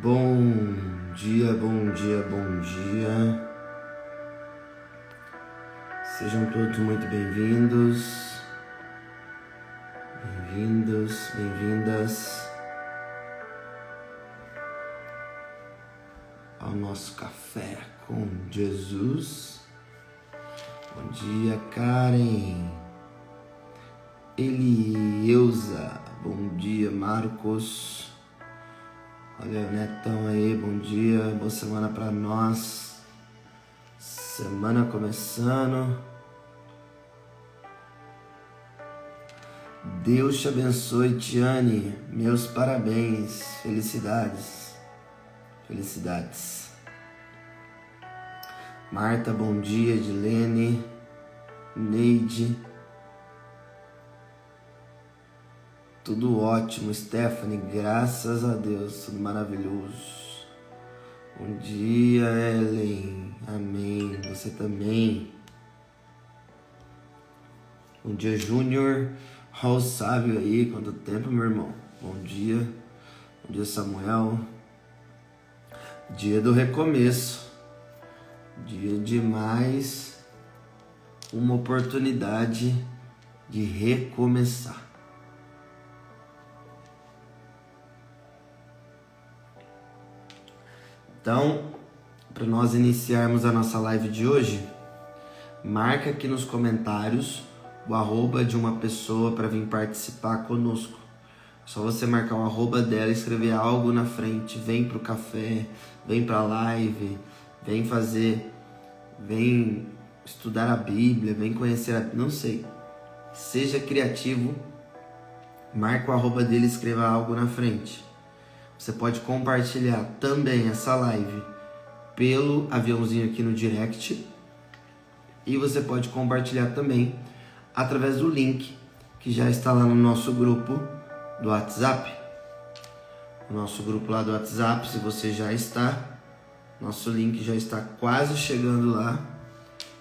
Bom dia, bom dia, bom dia. Sejam todos muito bem-vindos, bem-vindas ao nosso Café com Jesus. Bom dia, Karen, Elieusa, bom dia, Marcos. Olha o Netão aí, bom dia, boa semana pra nós. Semana começando. Deus te abençoe, Tiane. Meus parabéns, felicidades. Felicidades. Marta, bom dia. Edilene, Neide. Tudo ótimo, Stephanie, graças a Deus, tudo maravilhoso. Bom dia, Ellen, amém, você também. Bom dia, Júnior, Raul Sábio aí, quanto tempo, meu irmão? Bom dia Samuel. Dia do recomeço, dia de mais uma oportunidade de recomeçar. Então, para nós iniciarmos a nossa live de hoje, marca aqui nos comentários o arroba de uma pessoa para vir participar conosco. É só você marcar o arroba dela, escrever algo na frente, vem pro café, vem pra live, vem estudar a Bíblia, vem conhecer não sei. Seja criativo, marca o arroba dele, escreva algo na frente. Você pode compartilhar também essa live pelo aviãozinho aqui no direct. E você pode compartilhar também através do link que já está lá no nosso grupo do WhatsApp. O nosso grupo lá do WhatsApp, se você já está, nosso link já está quase chegando lá.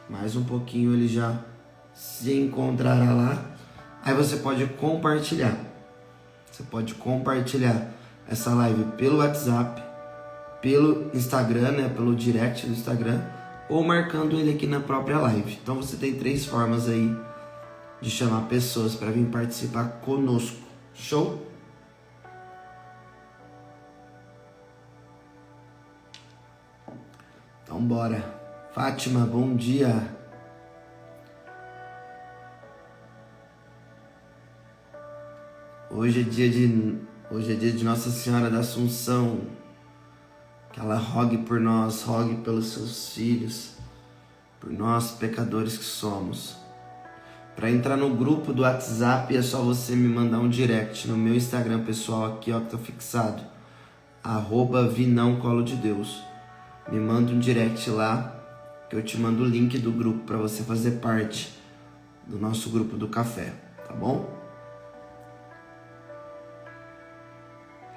Mais um pouquinho ele já se encontrará lá. Aí você pode compartilhar. Você pode compartilhar essa live pelo WhatsApp, pelo Instagram, né, pelo direct do Instagram, ou marcando ele aqui na própria live. Então você tem 3 formas aí de chamar pessoas para vir participar conosco. Show? Então bora. Fátima, bom dia. Hoje é dia de Nossa Senhora da Assunção, que ela rogue por nós, rogue pelos seus filhos, por nós pecadores que somos. Para entrar no grupo do WhatsApp é só você me mandar um direct no meu Instagram pessoal aqui, ó, que tá fixado, @vinãocolodedeus. Me manda um direct lá, que eu te mando o link do grupo para você fazer parte do nosso grupo do café, tá bom?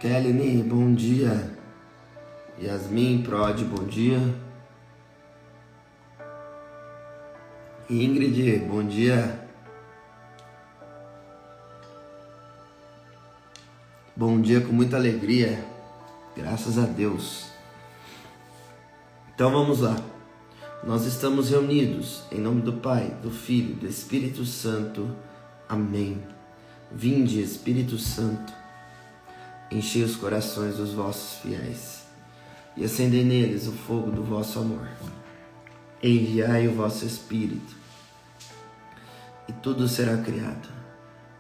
Kelly, bom dia. Yasmin, Prod, bom dia. Ingrid, bom dia. Bom dia com muita alegria, graças a Deus. Então vamos lá. Nós estamos reunidos em nome do Pai, do Filho e do Espírito Santo. Amém. Vinde, Espírito Santo, enchei os corações dos vossos fiéis e acendei neles o fogo do vosso amor. Enviai o vosso Espírito e tudo será criado.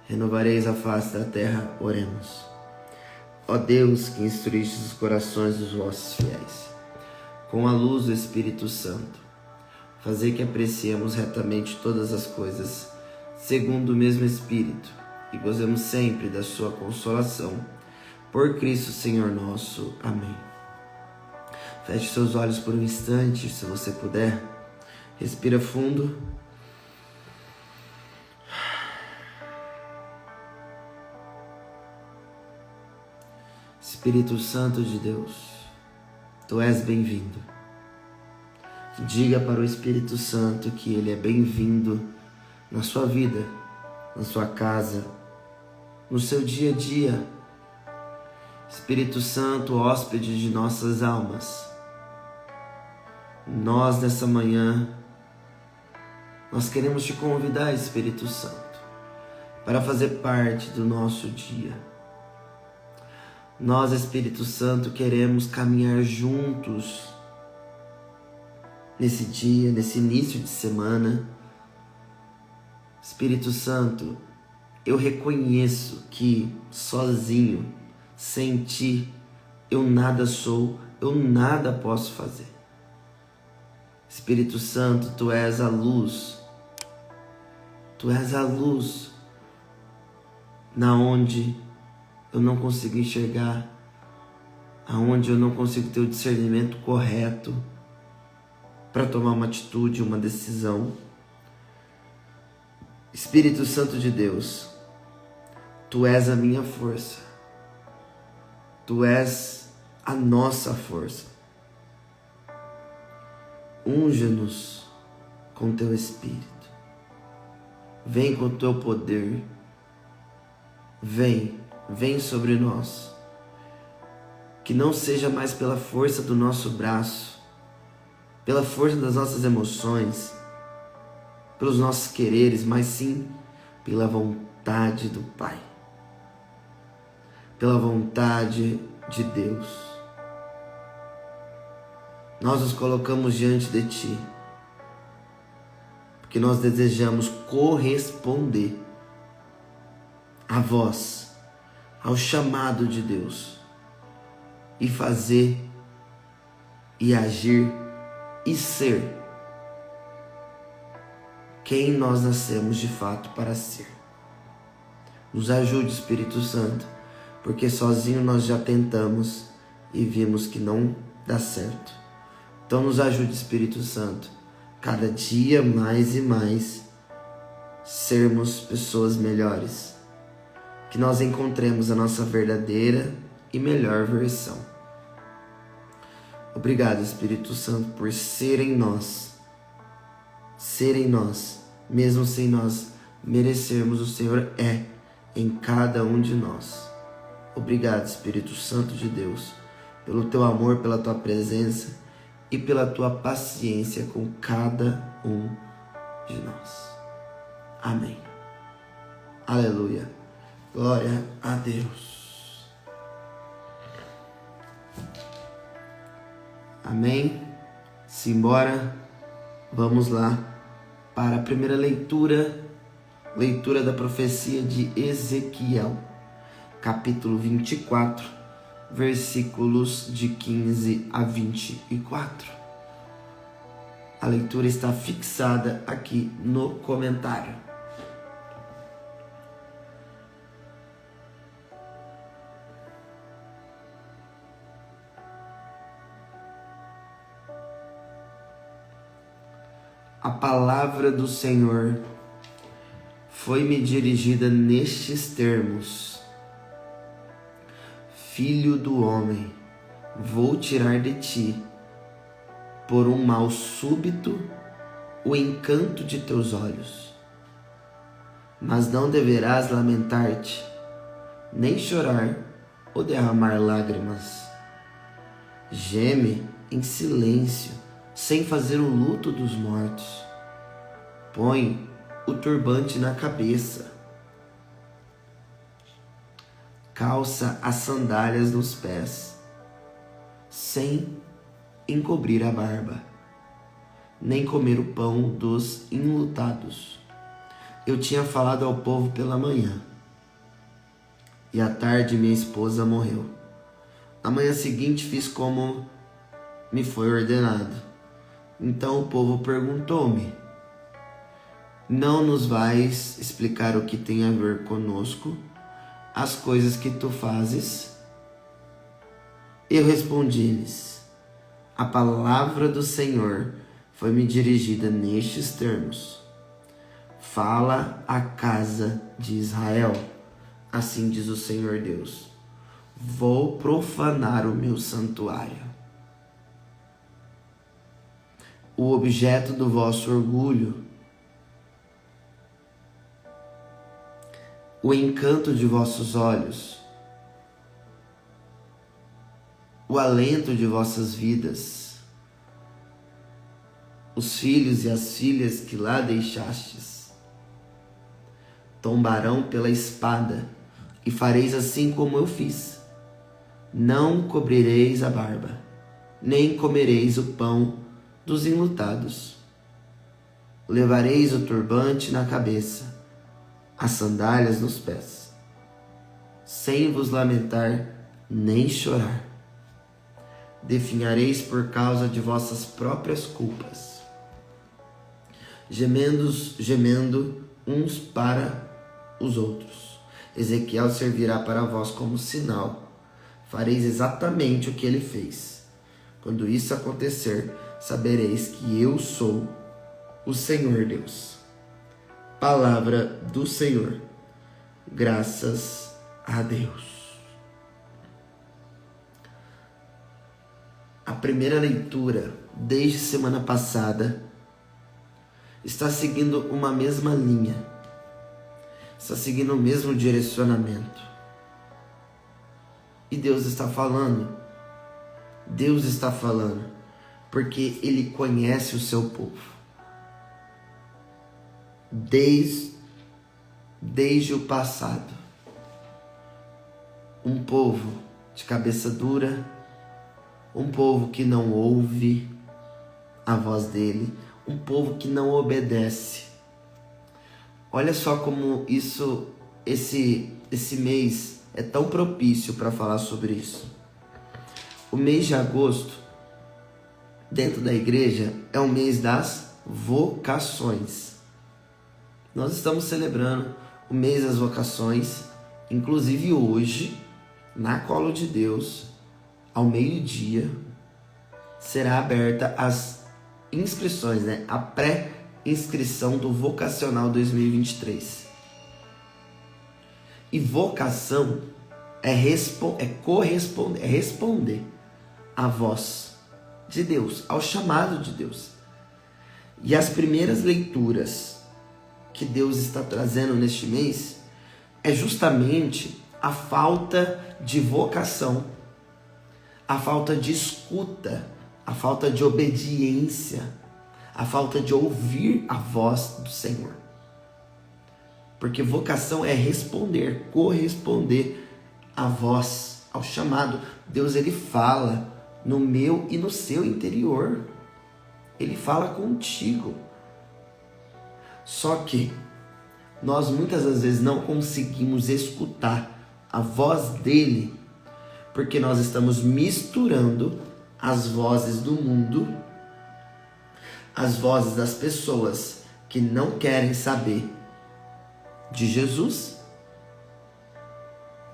Renovareis a face da terra, oremos. Ó Deus, que instruíste os corações dos vossos fiéis com a luz do Espírito Santo, fazei que apreciemos retamente todas as coisas segundo o mesmo Espírito e gozemos sempre da sua consolação. Por Cristo Senhor nosso. Amém. Feche seus olhos por um instante, se você puder. Respira fundo. Espírito Santo de Deus, Tu és bem-vindo. Diga para o Espírito Santo que Ele é bem-vindo na sua vida, na sua casa, no seu dia a dia. Espírito Santo, hóspede de nossas almas, nós nessa manhã, nós queremos te convidar, Espírito Santo, para fazer parte do nosso dia. Nós, Espírito Santo, queremos caminhar juntos nesse dia, nesse início de semana. Espírito Santo, eu reconheço que sozinho, sem ti, eu nada sou, eu nada posso fazer. Espírito Santo, tu és a luz. Tu és a luz na onde eu não consigo enxergar, aonde eu não consigo ter o discernimento correto para tomar uma atitude, uma decisão. Espírito Santo de Deus, tu és a minha força. Tu és a nossa força. Unge-nos com teu Espírito. Vem com teu poder. Vem sobre nós. Que não seja mais pela força do nosso braço, pela força das nossas emoções, pelos nossos quereres, mas sim pela vontade do Pai, pela vontade de Deus. Nós nos colocamos diante de Ti, porque nós desejamos corresponder à voz, ao chamado de Deus, e fazer, e agir, e ser quem nós nascemos de fato para ser. Nos ajude, Espírito Santo, porque sozinho nós já tentamos e vimos que não dá certo. Então nos ajude, Espírito Santo, cada dia mais e mais sermos pessoas melhores, que nós encontremos a nossa verdadeira e melhor versão. Obrigado, Espírito Santo, por ser em nós, mesmo sem nós merecermos, o Senhor é em cada um de nós. Obrigado, Espírito Santo de Deus, pelo teu amor, pela tua presença e pela tua paciência com cada um de nós. Amém. Aleluia. Glória a Deus. Amém. Simbora. Vamos lá para a primeira leitura da profecia de Ezequiel, capítulo 24, versículos de 15 a 24. A leitura está fixada aqui no comentário. A palavra do Senhor foi-me dirigida nestes termos: Filho do homem, vou tirar de ti, por um mal súbito, o encanto de teus olhos. Mas não deverás lamentar-te, nem chorar ou derramar lágrimas. Geme em silêncio, sem fazer o luto dos mortos. Põe o turbante na cabeça. Calça as sandálias nos pés, sem encobrir a barba, nem comer o pão dos enlutados. Eu tinha falado ao povo pela manhã, e à tarde minha esposa morreu. Na manhã seguinte fiz como me foi ordenado. Então o povo perguntou-me: não nos vais explicar o que tem a ver conosco, as coisas que tu fazes? Eu respondi-lhes: a palavra do Senhor foi-me dirigida nestes termos: fala à casa de Israel, assim diz o Senhor Deus, vou profanar o meu santuário. O objeto do vosso orgulho, o encanto de vossos olhos, o alento de vossas vidas. Os filhos e as filhas que lá deixastes tombarão pela espada, e fareis assim como eu fiz. Não cobrireis a barba, nem comereis o pão dos enlutados. Levareis o turbante na cabeça, as sandálias nos pés, sem vos lamentar nem chorar. Definhareis por causa de vossas próprias culpas, gemendo uns para os outros. Ezequiel servirá para vós como sinal. Fareis exatamente o que ele fez. Quando isso acontecer, sabereis que eu sou o Senhor Deus. Palavra do Senhor. Graças a Deus. A primeira leitura, desde semana passada, está seguindo uma mesma linha. Está seguindo o mesmo direcionamento. E Deus está falando. Deus está falando. Porque Ele conhece o seu povo. Desde o passado. Um povo de cabeça dura. Um povo que não ouve a voz dele. Um povo que não obedece. Olha só como esse mês é tão propício para falar sobre isso. O mês de agosto, dentro da igreja, é o mês das vocações. Nós estamos celebrando o mês das vocações, inclusive hoje, na Colo de Deus, ao meio-dia, será aberta as inscrições, a pré-inscrição do Vocacional 2023. E vocação é responder à voz de Deus, ao chamado de Deus. E as primeiras leituras que Deus está trazendo neste mês é justamente a falta de vocação, a falta de escuta, a falta de obediência, a falta de ouvir a voz do Senhor. Porque vocação é responder, corresponder à voz, ao chamado. Deus, Ele fala no meu e no seu interior. Ele fala contigo. Só que nós muitas das vezes não conseguimos escutar a voz dele, porque nós estamos misturando as vozes do mundo, as vozes das pessoas que não querem saber de Jesus,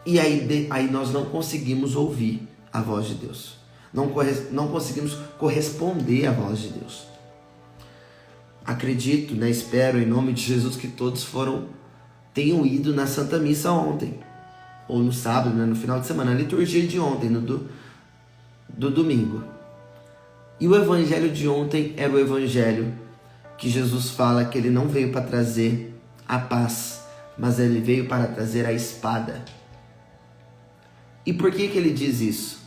e aí nós não conseguimos ouvir a voz de Deus, não conseguimos corresponder à voz de Deus. Acredito, espero em nome de Jesus que todos tenham ido na Santa Missa ontem, ou no sábado, no final de semana, a liturgia de ontem, do domingo. E o evangelho de ontem era o evangelho que Jesus fala que ele não veio para trazer a paz, mas ele veio para trazer a espada. E por que ele diz isso?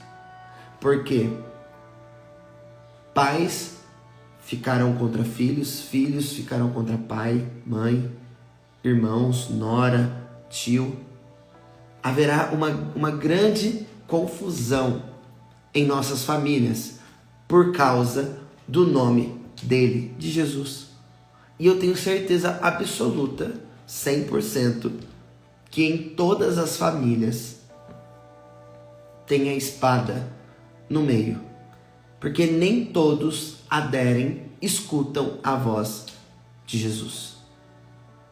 Porque pais ficaram contra filhos, filhos ficaram contra pai, mãe, irmãos, nora, tio. Haverá uma grande confusão em nossas famílias por causa do nome dele, de Jesus. E eu tenho certeza absoluta, 100%, que em todas as famílias tem a espada no meio. Porque nem todos aderem, escutam a voz de Jesus.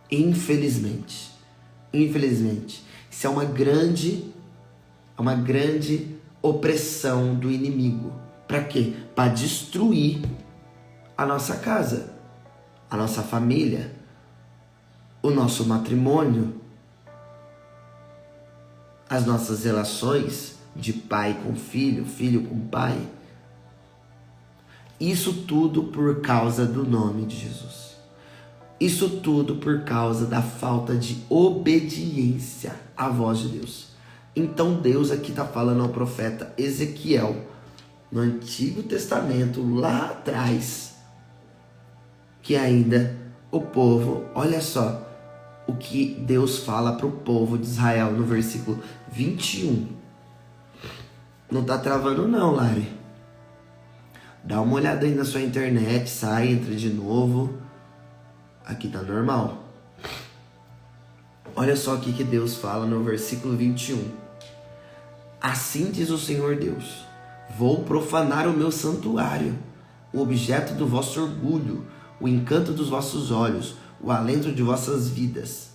Infelizmente. Isso é uma grande opressão do inimigo. Para quê? Para destruir a nossa casa, a nossa família, o nosso matrimônio, as nossas relações de pai com filho, filho com pai. Isso tudo por causa do nome de Jesus. Isso tudo por causa da falta de obediência à voz de Deus. Então Deus aqui está falando ao profeta Ezequiel, no Antigo Testamento, lá atrás, que ainda o povo, olha só o que Deus fala para o povo de Israel no versículo 21. Não está travando não, Lari. Dá uma olhada aí na sua internet, sai, entra de novo. Aqui tá normal. Olha só o que Deus fala no versículo 21. Assim diz o Senhor Deus: vou profanar o meu santuário, o objeto do vosso orgulho, o encanto dos vossos olhos, o alento de vossas vidas.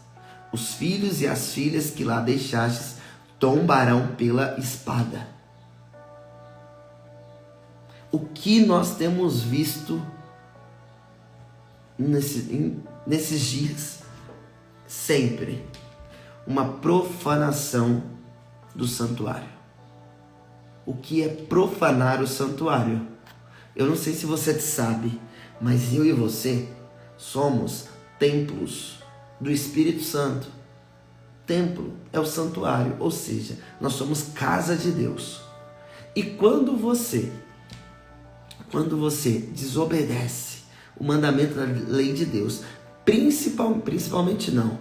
Os filhos e as filhas que lá deixastes tombarão pela espada. O que nós temos visto nesses dias? Sempre uma profanação do santuário. O que é profanar o santuário? Eu não sei se você sabe, mas eu e você somos templos do Espírito Santo. Templo é o santuário, ou seja, nós somos casa de Deus. E quando você desobedece o mandamento da lei de Deus, principalmente não.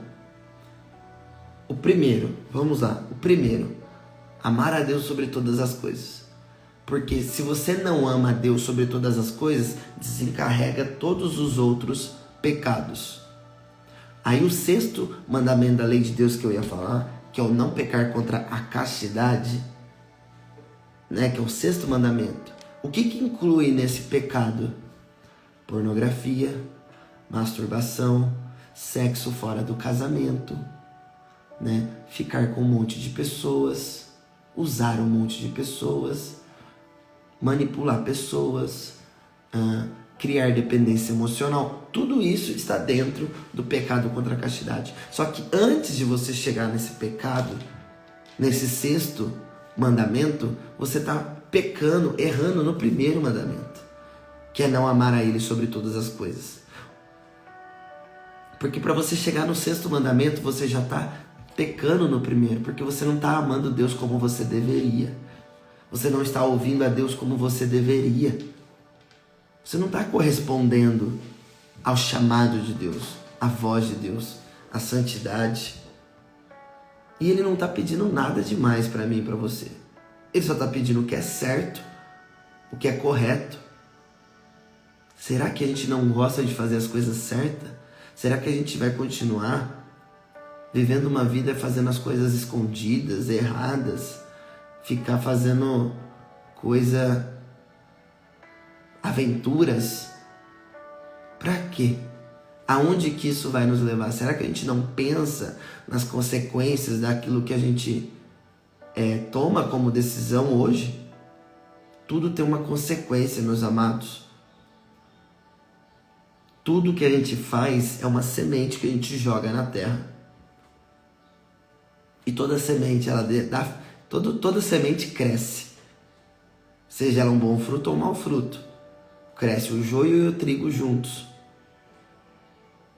O primeiro, vamos lá, amar a Deus sobre todas as coisas. Porque se você não ama a Deus sobre todas as coisas, desencarrega todos os outros pecados. Aí o sexto mandamento da lei de Deus que eu ia falar, que é o não pecar contra a castidade, né, que é o sexto mandamento. O que inclui nesse pecado? Pornografia, masturbação, sexo fora do casamento, né? Ficar com um monte de pessoas, usar um monte de pessoas, manipular pessoas, criar dependência emocional. Tudo isso está dentro do pecado contra a castidade. Só que antes de você chegar nesse pecado, nesse sexto mandamento, você está pecando, errando no primeiro mandamento, que é não amar a Ele sobre todas as coisas. Porque para você chegar no sexto mandamento, você já está pecando no primeiro, porque você não está amando Deus como você deveria. Você não está ouvindo a Deus como você deveria. Você não está correspondendo ao chamado de Deus, à voz de Deus, à santidade. E Ele não está pedindo nada demais para mim e para você. Ele só está pedindo o que é certo, o que é correto. Será que a gente não gosta de fazer as coisas certas? Será que a gente vai continuar vivendo uma vida fazendo as coisas escondidas, erradas? Ficar fazendo aventuras? Pra quê? Aonde que isso vai nos levar? Será que a gente não pensa nas consequências daquilo que a gente toma como decisão hoje? Tudo tem uma consequência, meus amados. Tudo que a gente faz é uma semente que a gente joga na terra. E toda semente, toda semente cresce. Seja ela um bom fruto ou um mau fruto. Cresce o joio e o trigo juntos.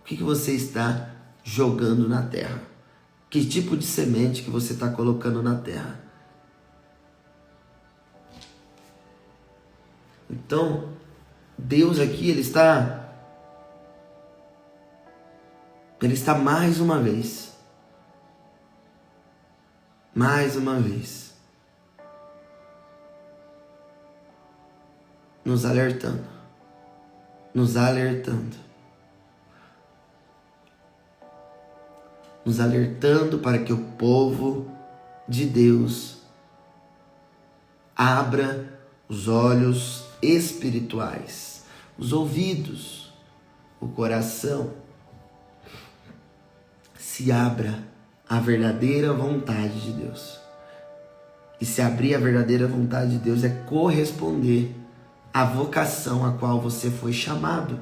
O que você está jogando na terra? Que tipo de semente que você está colocando na terra? Então, Deus aqui, Ele está mais uma vez, nos alertando para que o povo de Deus abra os olhos espirituais, os ouvidos, o coração, se abra à verdadeira vontade de Deus. E se abrir à verdadeira vontade de Deus é corresponder à vocação a qual você foi chamado.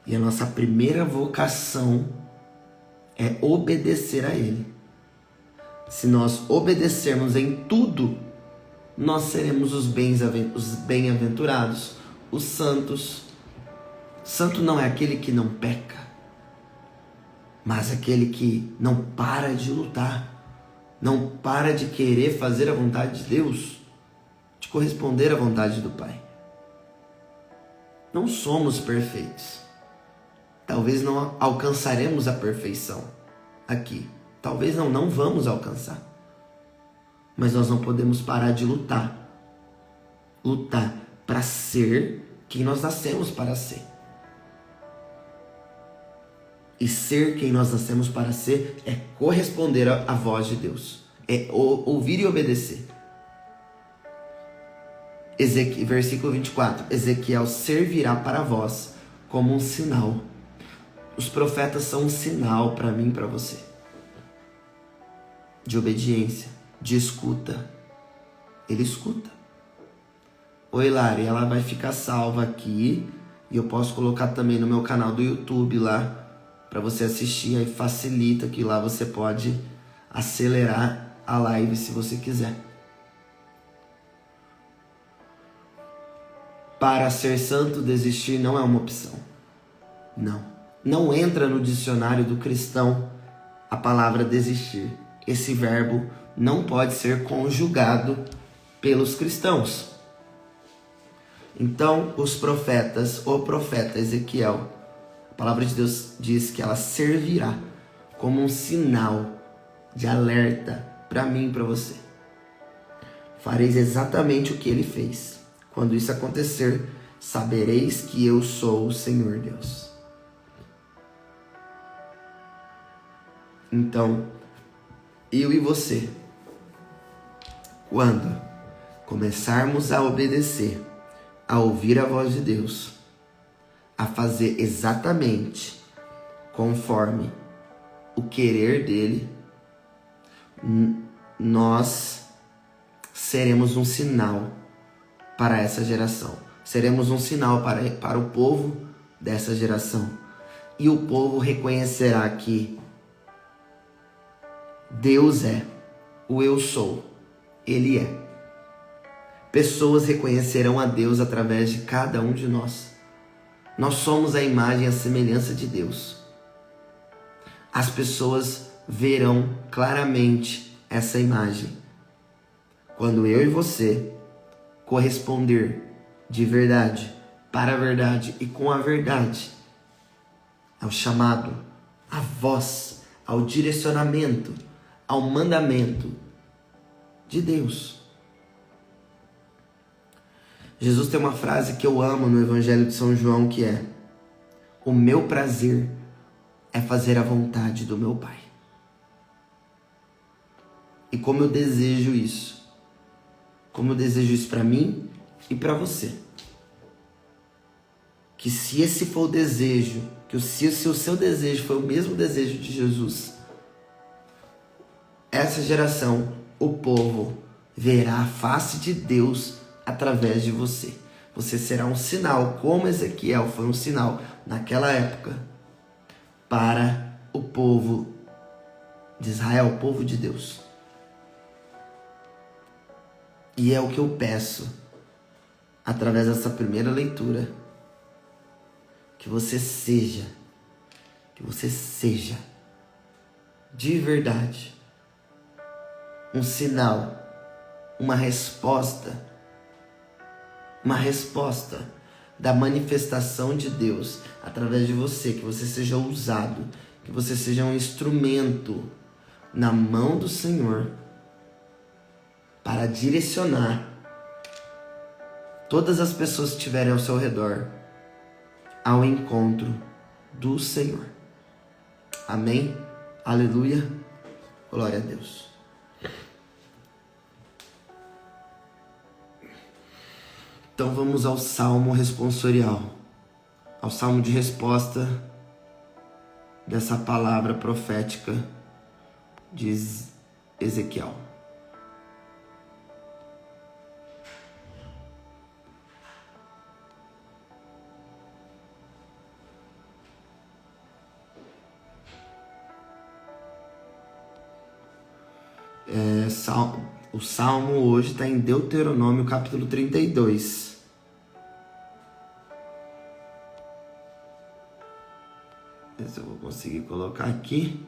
E a nossa primeira vocação é obedecer a Ele. Se nós obedecermos em tudo, nós seremos os bem-aventurados, os santos. Santo não é aquele que não peca. Mas aquele que não para de lutar, não para de querer fazer a vontade de Deus, de corresponder à vontade do Pai. Não somos perfeitos. Talvez não alcançaremos a perfeição aqui. Talvez não vamos alcançar. Mas nós não podemos parar de lutar. Lutar para ser quem nós nascemos para ser. E ser quem nós nascemos para ser é corresponder à voz de Deus. É ouvir e obedecer. Versículo 24. Ezequiel servirá para vós como um sinal. Os profetas são um sinal para mim e para você. De obediência, de escuta. Ele escuta. Oi, Lari, ela vai ficar salva aqui. E eu posso colocar também no meu canal do YouTube lá, para você assistir. Aí facilita que lá você pode acelerar a live se você quiser. Para ser santo, desistir não é uma opção. Não entra no dicionário do cristão a palavra desistir. Esse verbo não pode ser conjugado pelos cristãos. Então, os profetas, o profeta Ezequiel, a palavra de Deus diz que ela servirá como um sinal de alerta para mim e para você. Fareis exatamente o que ele fez. Quando isso acontecer, sabereis que eu sou o Senhor Deus. Então, eu e você, quando começarmos a obedecer, a ouvir a voz de Deus, a fazer exatamente conforme o querer dele, nós seremos um sinal para essa geração. Seremos um sinal para o povo dessa geração. E o povo reconhecerá que Deus é o eu sou. Ele é. Pessoas reconhecerão a Deus através de cada um de nós. Nós somos a imagem e a semelhança de Deus. As pessoas verão claramente essa imagem quando eu e você corresponder de verdade, para a verdade e com a verdade ao chamado, à voz, ao direcionamento, ao mandamento de Deus. Jesus tem uma frase que eu amo no Evangelho de São João, que é: o meu prazer é fazer a vontade do meu Pai. E como eu desejo isso. Como eu desejo isso para mim e para você. Que se esse for o desejo, se o seu desejo for o mesmo desejo de Jesus, essa geração, o povo, verá a face de Deus através de você. Você será um sinal, como Ezequiel foi um sinal naquela época, para o povo de Israel, o povo de Deus. E é o que eu peço, através dessa primeira leitura, que você seja de verdade um sinal, uma resposta da manifestação de Deus através de você, que você seja usado, que você seja um instrumento na mão do Senhor para direcionar todas as pessoas que estiverem ao seu redor ao encontro do Senhor. Amém? Aleluia. Glória a Deus. Então vamos ao salmo responsorial, ao salmo de resposta dessa palavra profética de Ezequiel. O salmo hoje está em Deuteronômio capítulo 32. Ver se eu vou conseguir colocar aqui.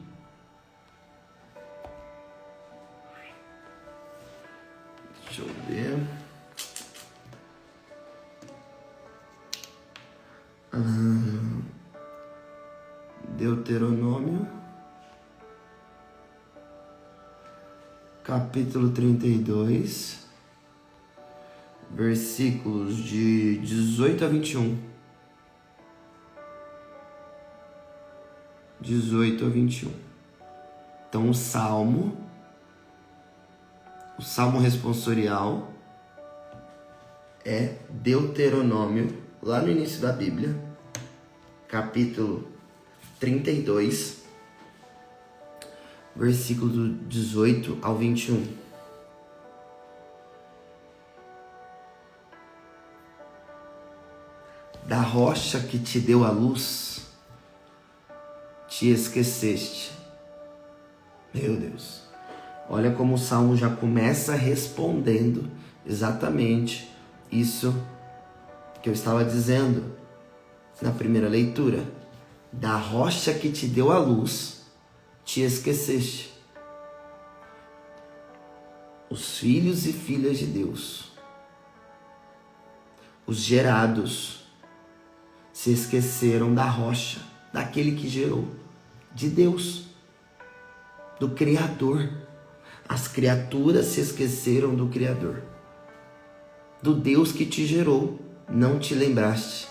Deixa eu ver. Deuteronômio, capítulo 32, versículos de 18 a 21. 18 a 21. Então o salmo responsorial é Deuteronômio, lá no início da Bíblia, capítulo 32, versículo do 18 ao 21. Da rocha que te deu a luz, te esqueceste. Meu Deus. Olha como o Salmo já começa respondendo exatamente isso que eu estava dizendo na primeira leitura. Da rocha que te deu a luz, te esqueceste. Os filhos e filhas de Deus, os gerados, se esqueceram da rocha, daquele que gerou, de Deus, do Criador. As criaturas se esqueceram do Criador, do Deus que te gerou, não te lembraste.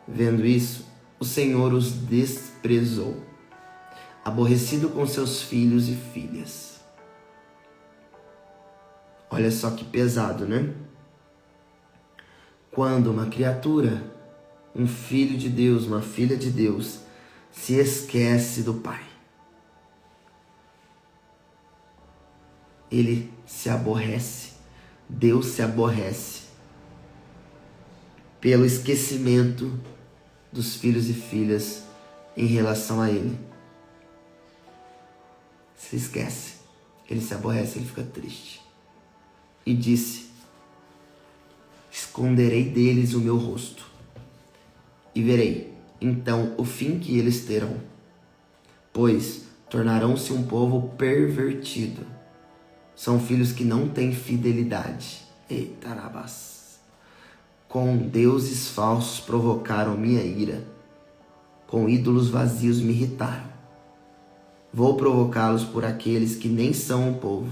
Vendo isso, o Senhor os desprezou, aborrecido com seus filhos e filhas. Olha só que pesado, né? Quando uma criatura, um filho de Deus, uma filha de Deus, se esquece do Pai, ele se aborrece, Deus se aborrece pelo esquecimento dos filhos e filhas em relação a ele. Se esquece, ele se aborrece, ele fica triste. E disse: esconderei deles o meu rosto, e verei então o fim que eles terão, pois tornarão-se um povo pervertido. São filhos que não têm fidelidade. Eita, rabas. Com deuses falsos provocaram minha ira, com ídolos vazios me irritaram. Vou provocá-los por aqueles que nem são um povo,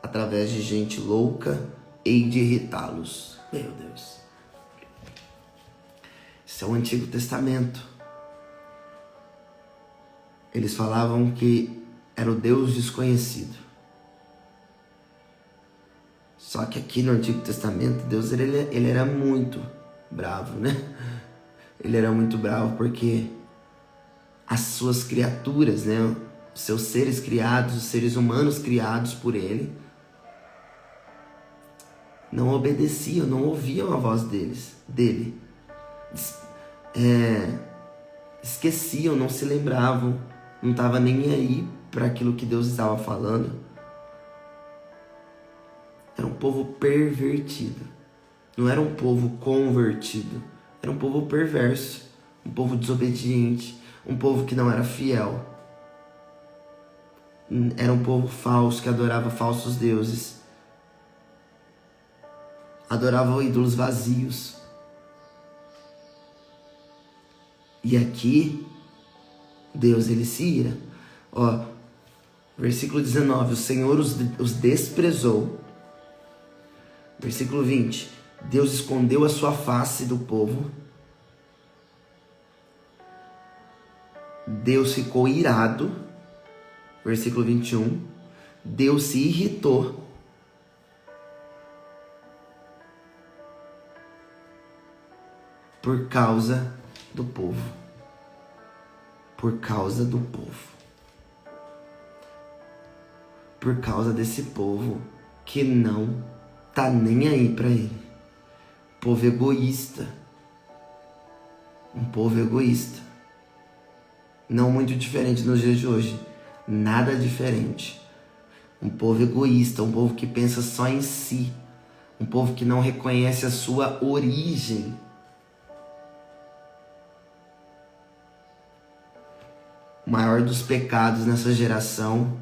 através de gente louca, hei de irritá-los. Meu Deus. Isso é o Antigo Testamento. Eles falavam que era o Deus desconhecido. Só que aqui no Antigo Testamento, Deus ele era muito bravo, né? Ele era muito bravo porque as suas criaturas, né? Os seus seres criados, os seres humanos criados por ele, não obedeciam, não ouviam a voz dele. Esqueciam, não se lembravam, não estava nem aí para aquilo que Deus estava falando. Era um povo pervertido. Não era um povo convertido. Era um povo perverso. Um povo desobediente. Um povo que não era fiel. Era um povo falso que adorava falsos deuses. Adorava ídolos vazios. E aqui, Deus ele se ira. Ó, versículo 19. O Senhor os desprezou. Versículo 20. Deus escondeu a sua face do povo. Deus ficou irado. Versículo 21. Deus se irritou. Por causa do povo. Por causa do povo. Por causa desse povo que não tá nem aí para ele. Povo egoísta. Um povo egoísta. Não muito diferente nos dias de hoje. Nada diferente. Um povo egoísta, um povo que pensa só em si. Um povo que não reconhece a sua origem. O maior dos pecados nessa geração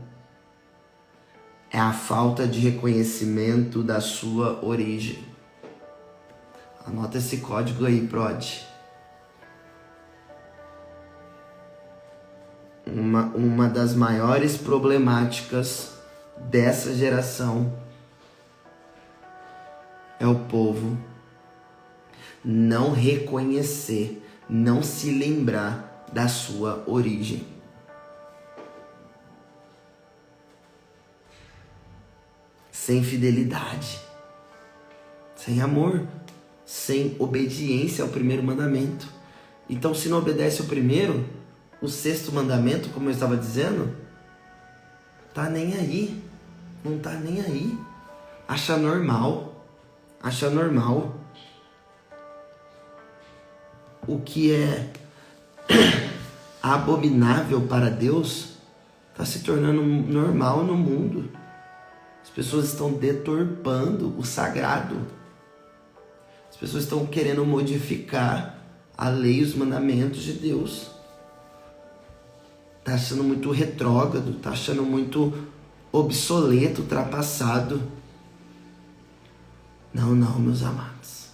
é a falta de reconhecimento da sua origem. Anota esse código aí, Prod. Uma das maiores problemáticas dessa geração é o povo não reconhecer, não se lembrar da sua origem. Sem fidelidade, sem amor, sem obediência ao primeiro mandamento. Então, se não obedece o primeiro, o sexto mandamento, como eu estava dizendo, tá nem aí, não tá nem aí. Acha normal. O que é abominável para Deus está se tornando normal no mundo. As pessoas estão deturpando o sagrado. As pessoas estão querendo modificar a lei e os mandamentos de Deus. Está achando muito retrógrado, está achando muito obsoleto, ultrapassado. Não, meus amados.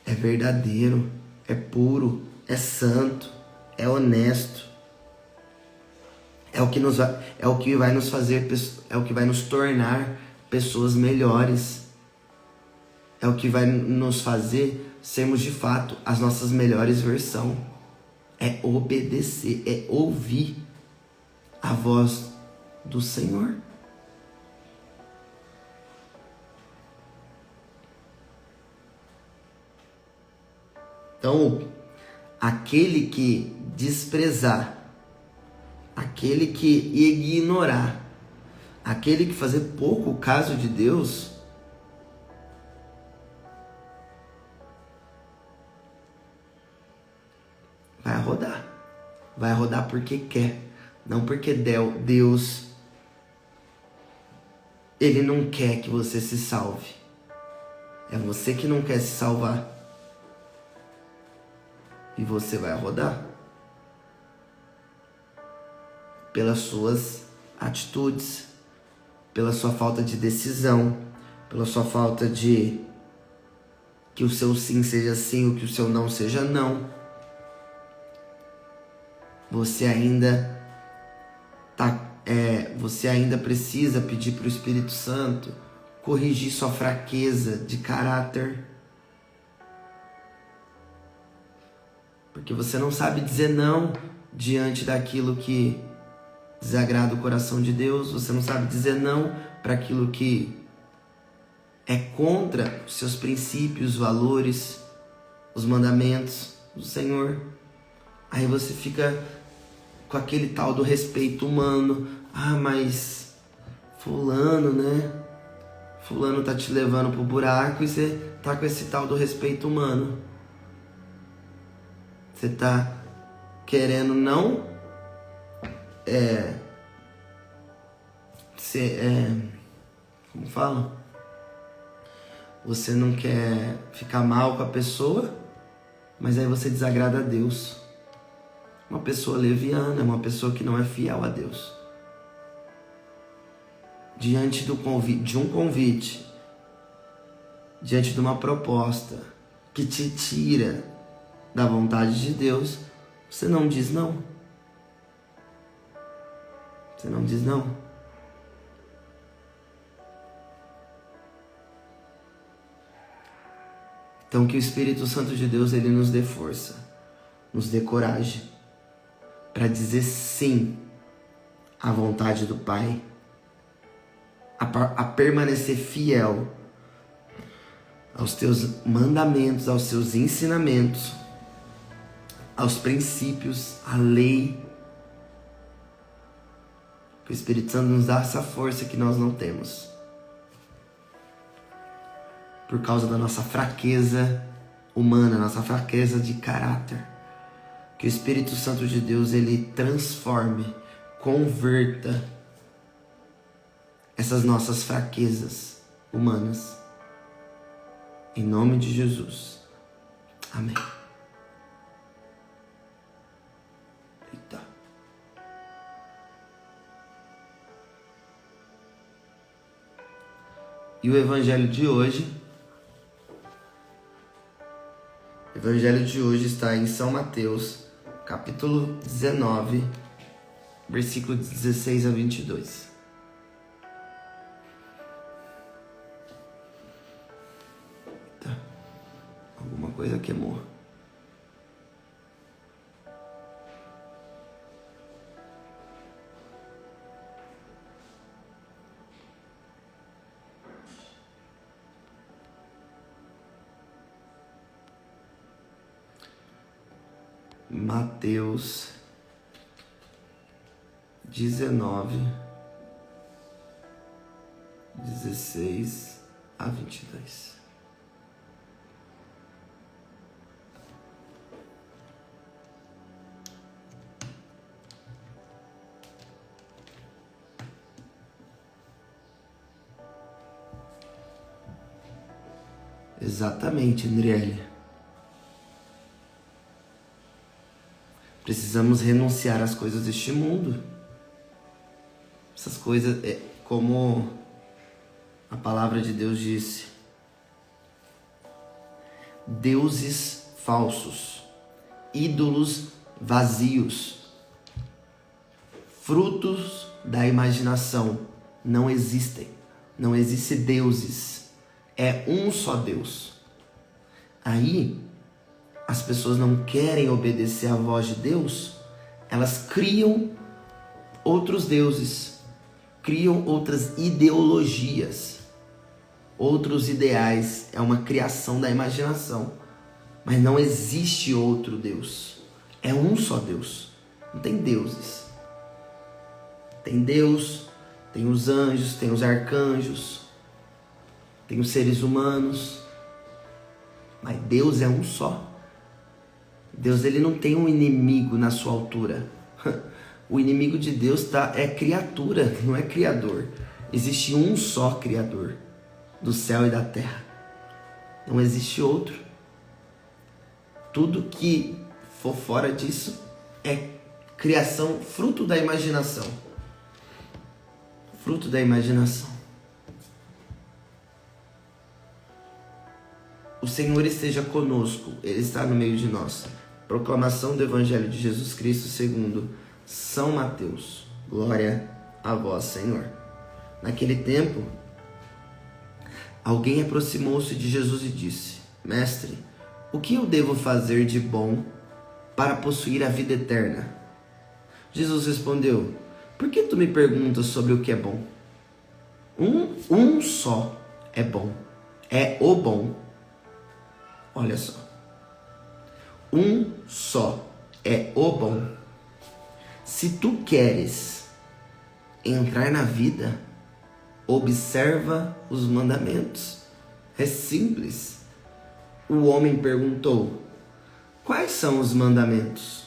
É verdadeiro, é puro, é santo, é honesto. É o que vai nos fazer, é o que vai nos tornar pessoas melhores. É o que vai nos fazer sermos de fato as nossas melhores versões. É obedecer, é ouvir a voz do Senhor. Então, aquele que desprezar, aquele que ignorar, aquele que fazer pouco caso de Deus, vai rodar porque quer, não porque Deus, Ele não quer que você se salve, é você que não quer se salvar, e você vai rodar pelas suas atitudes, pela sua falta de decisão, pela sua falta de que o seu sim seja sim, o que o seu não seja não. Você ainda precisa pedir para o Espírito Santo corrigir sua fraqueza de caráter, porque você não sabe dizer não diante daquilo que desagrada o coração de Deus. Você não sabe dizer não para aquilo que é contra os seus princípios, valores, os mandamentos do Senhor. Aí você fica com aquele tal do respeito humano. Ah, mas fulano, né? Fulano tá te levando pro buraco e você tá com esse tal do respeito humano. Você tá querendo não como fala? Você não quer ficar mal com a pessoa, mas aí você desagrada a Deus. Uma pessoa leviana, uma pessoa que não é fiel a Deus. Diante de um convite, diante de uma proposta que te tira da vontade de Deus, você não diz não. Você não diz não. Então que o Espírito Santo de Deus, ele nos dê força, nos dê coragem para dizer sim à vontade do Pai, a permanecer fiel aos teus mandamentos, aos seus ensinamentos, aos princípios, à lei. Que o Espírito Santo nos dá essa força que nós não temos, por causa da nossa fraqueza humana, nossa fraqueza de caráter. Que o Espírito Santo de Deus, ele transforme, converta essas nossas fraquezas humanas. Em nome de Jesus. Amém. E o evangelho de hoje está em São Mateus, capítulo 19, versículo 16 a 22. Tá. Alguma coisa queimou. Mateus 19, 16 a 22. Exatamente, Andriele. Precisamos renunciar às coisas deste mundo. Essas coisas, como a palavra de Deus disse, deuses falsos, ídolos vazios, frutos da imaginação não existem. Não existe deuses. É um só Deus. Aí, as pessoas não querem obedecer à voz de Deus, elas criam outros deuses, criam outras ideologias, outros ideais. É uma criação da imaginação, mas não existe outro Deus. É um só Deus. Não tem deuses. Tem Deus, tem os anjos, tem os arcanjos, tem os seres humanos, mas Deus é um só. Deus, ele não tem um inimigo na sua altura. O inimigo de Deus é criatura, não é criador. Existe um só criador do céu e da terra. Não existe outro. Tudo que for fora disso é criação, fruto da imaginação. Fruto da imaginação. O Senhor esteja conosco, Ele está no meio de nós. Proclamação do Evangelho de Jesus Cristo segundo São Mateus. Glória a vós, Senhor. Naquele tempo, alguém aproximou-se de Jesus e disse: Mestre, o que eu devo fazer de bom para possuir a vida eterna? Jesus respondeu: Por que tu me perguntas sobre o que é bom? Um só é bom. É o bom. Olha só. Um só é o bom. Se tu queres entrar na vida, observa os mandamentos. É simples. O homem perguntou: Quais são os mandamentos?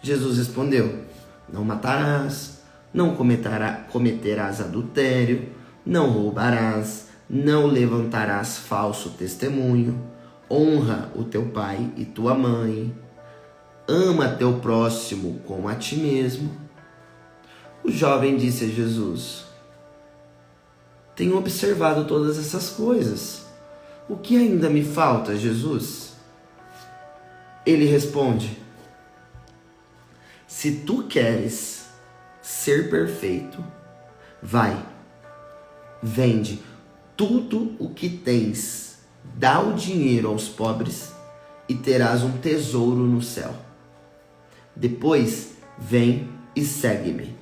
Jesus respondeu: Não matarás, não cometerás adultério, não roubarás, não levantarás falso testemunho, honra o teu pai e tua mãe, ama teu próximo como a ti mesmo. O jovem disse a Jesus: Tenho observado todas essas coisas. O que ainda me falta, Jesus? Ele responde: Se tu queres ser perfeito, vai, vende tudo o que tens, dá o dinheiro aos pobres e terás um tesouro no céu. Depois, vem e segue-me.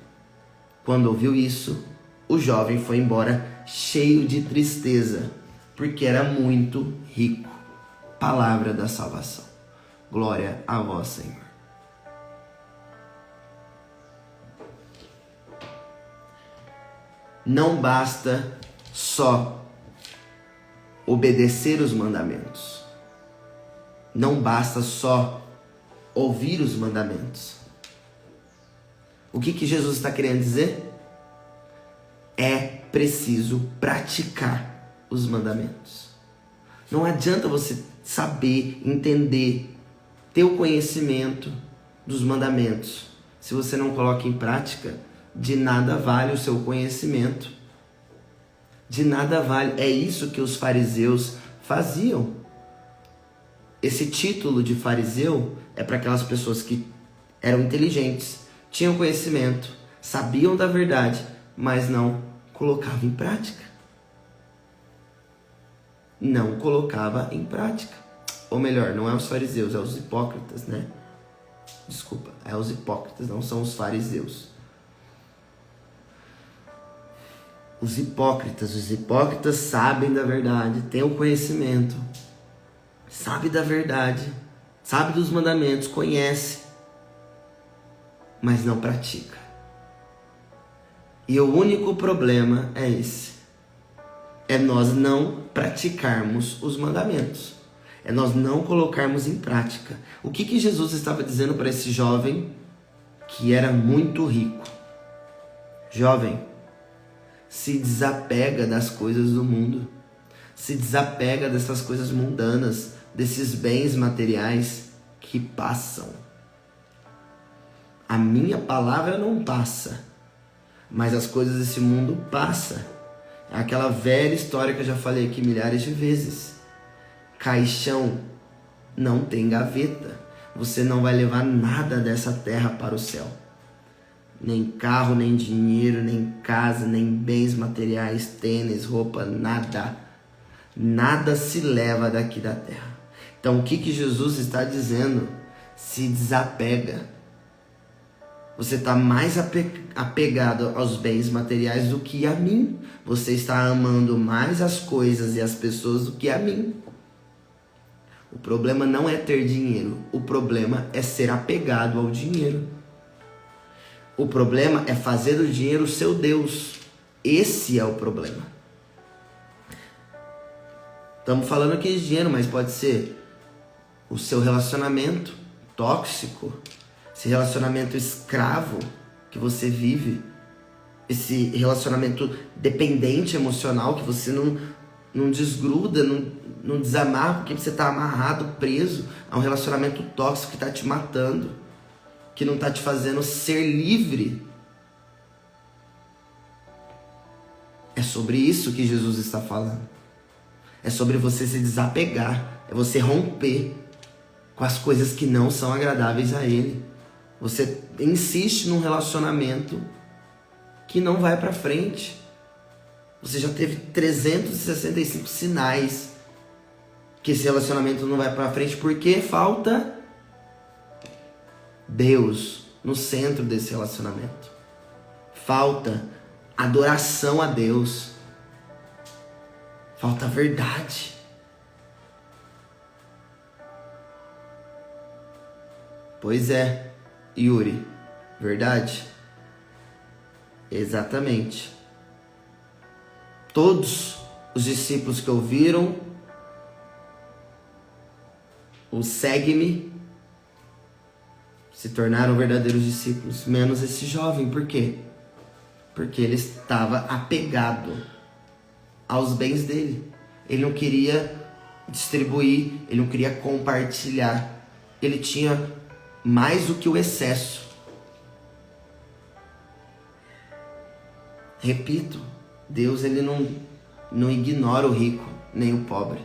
Quando ouviu isso, o jovem foi embora cheio de tristeza, porque era muito rico. Palavra da salvação. Glória a vós, Senhor. Não basta só obedecer os mandamentos. Não basta só ouvir os mandamentos. O que Jesus está querendo dizer? É preciso praticar os mandamentos. Não adianta você saber, entender, ter o conhecimento dos mandamentos. Se você não coloca em prática, de nada vale o seu conhecimento. De nada vale. É isso que os fariseus faziam. Esse título de fariseu é para aquelas pessoas que eram inteligentes, tinham conhecimento, sabiam da verdade, mas não colocavam em prática. Não colocava em prática. Ou melhor, não é os fariseus, é os hipócritas, né? Desculpa, é os hipócritas, não são os fariseus. Os hipócritas sabem da verdade, têm o conhecimento, sabem da verdade, sabem dos mandamentos, conhece, mas não pratica. E o único problema é esse. É nós não praticarmos os mandamentos. É nós não colocarmos em prática. O que Jesus estava dizendo para esse jovem que era muito rico? Jovem, se desapega das coisas do mundo. Se desapega dessas coisas mundanas, desses bens materiais que passam. A minha palavra não passa, mas as coisas desse mundo passam. É aquela velha história que eu já falei aqui milhares de vezes. Caixão não tem gaveta. Você não vai levar nada dessa terra para o céu. Nem carro, nem dinheiro, nem casa, nem bens materiais, tênis, roupa, nada. Nada se leva daqui da terra. Então o que Jesus está dizendo? Se desapega. Você está mais apegado aos bens materiais do que a mim. Você está amando mais as coisas e as pessoas do que a mim. O problema não é ter dinheiro. O problema é ser apegado ao dinheiro. O problema é fazer do dinheiro o seu Deus. Esse é o problema. Estamos falando aqui de dinheiro, mas pode ser o seu relacionamento tóxico, esse relacionamento escravo que você vive, esse relacionamento dependente emocional que você não desgruda, não desamarra, porque você está amarrado, preso a um relacionamento tóxico que está te matando, que não está te fazendo ser livre. É sobre isso que Jesus está falando. É sobre você se desapegar, é você romper com as coisas que não são agradáveis a Ele. Você insiste num relacionamento que não vai para frente. Você já teve 365 sinais que esse relacionamento não vai para frente porque falta Deus no centro desse relacionamento. Falta adoração a Deus. Falta verdade. Pois é, Yuri, verdade? Exatamente. Todos os discípulos que ouviram o segue-me se tornaram verdadeiros discípulos, menos esse jovem. Por quê? Porque ele estava apegado aos bens dele. Ele não queria distribuir, ele não queria compartilhar. Ele tinha mais do que o excesso. Repito, Deus ele não ignora o rico nem o pobre.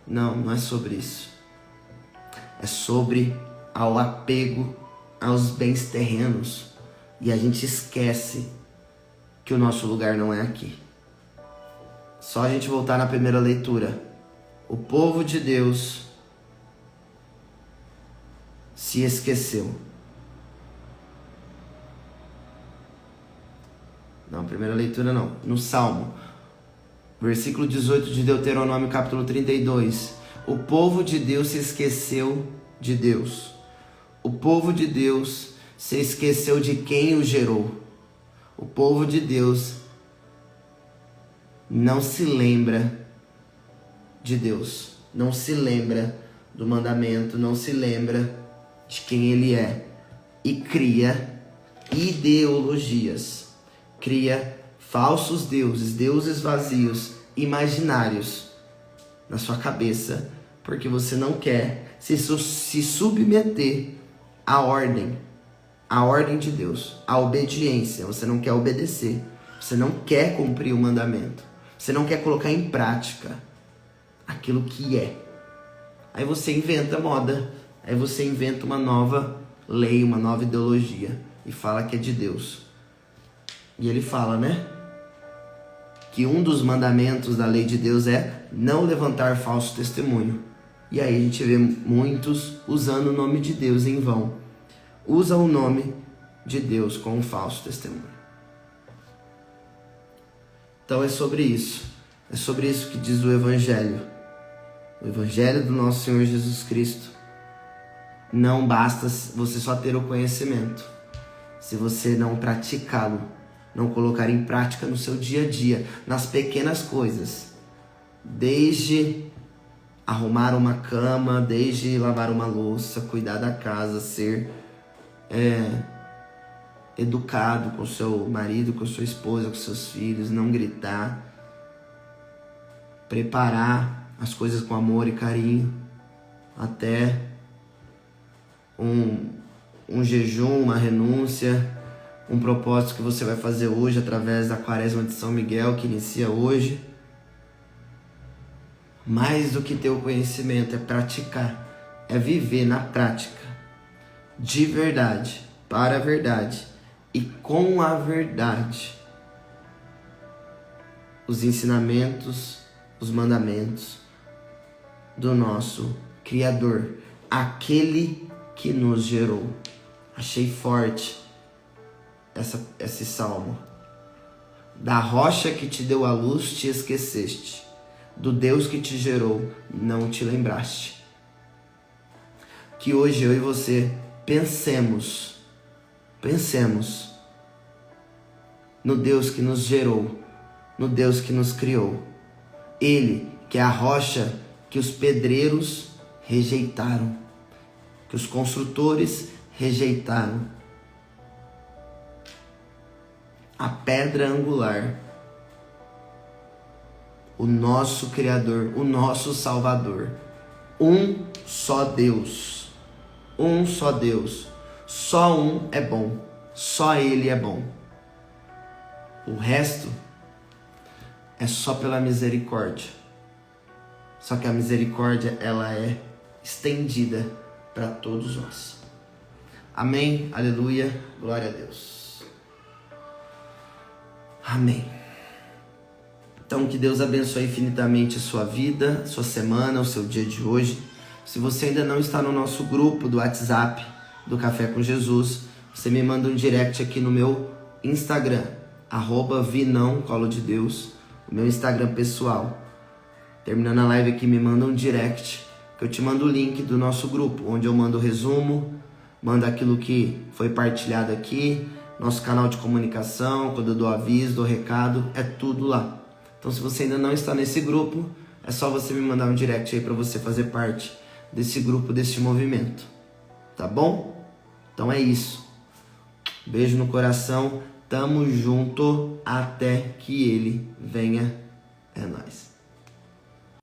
Não é sobre isso. É sobre ao apego aos bens terrenos. E a gente esquece que o nosso lugar não é aqui. Só a gente voltar na primeira leitura. O povo de Deus se esqueceu. Não, primeira leitura não. No Salmo, versículo 18 de Deuteronômio, capítulo 32. O povo de Deus se esqueceu de Deus. O povo de Deus se esqueceu de quem o gerou. O povo de Deus não se lembra de Deus. Não se lembra do mandamento. Não se lembra de quem Ele é. E cria ideologias. Cria falsos deuses, deuses vazios, imaginários na sua cabeça, porque você não quer se submeter à ordem de Deus, à obediência. Você não quer obedecer, Você não quer cumprir o mandamento. Você não quer colocar em prática aquilo que é. Aí você inventa moda. Aí você inventa uma nova lei, uma nova ideologia. E fala que é de Deus. E ele fala, né? Que um dos mandamentos da lei de Deus é não levantar falso testemunho. E aí a gente vê muitos usando o nome de Deus em vão. Usa o nome de Deus com um falso testemunho. Então é sobre isso. É sobre isso que diz o Evangelho. O Evangelho do nosso Senhor Jesus Cristo. Não basta você só ter o conhecimento. Se você não praticá-lo, não colocar em prática no seu dia a dia, nas pequenas coisas. Desde arrumar uma cama, desde lavar uma louça, cuidar da casa, ser educado com seu marido, com sua esposa, com seus filhos, não gritar, preparar as coisas com amor e carinho, até um jejum, uma renúncia, um propósito que você vai fazer hoje através da Quaresma de São Miguel, que inicia hoje. Mais do que ter o conhecimento, é praticar, é viver na prática, de verdade, para a verdade e com a verdade, os ensinamentos, os mandamentos do nosso Criador, aquele que nos gerou. Achei forte esse salmo. Da rocha que te deu a luz te esqueceste, do Deus que te gerou não te lembraste. Que hoje eu e você pensemos no Deus que nos gerou, no Deus que nos criou. Ele que é a rocha que os pedreiros rejeitaram, que os construtores rejeitaram. A pedra angular, o nosso Criador, o nosso Salvador. Um só Deus. Um só Deus. Só um é bom. Só Ele é bom. O resto é só pela misericórdia. Só que a misericórdia, ela é estendida para todos nós. Amém? Aleluia. Glória a Deus. Amém. Então, que Deus abençoe infinitamente a sua vida, a sua semana, o seu dia de hoje. Se você ainda não está no nosso grupo do WhatsApp do Café com Jesus, você me manda um direct aqui no meu Instagram, @vinãocolodedeus, o meu Instagram pessoal. Terminando a live aqui, me manda um direct, que eu te mando o link do nosso grupo, onde eu mando o resumo, mando aquilo que foi partilhado aqui, nosso canal de comunicação, quando eu dou aviso, dou recado, é tudo lá. Então, se você ainda não está nesse grupo, é só você me mandar um direct aí para você fazer parte desse grupo, desse movimento. Tá bom? Então é isso. Beijo no coração. Tamo junto até que ele venha. É nóis.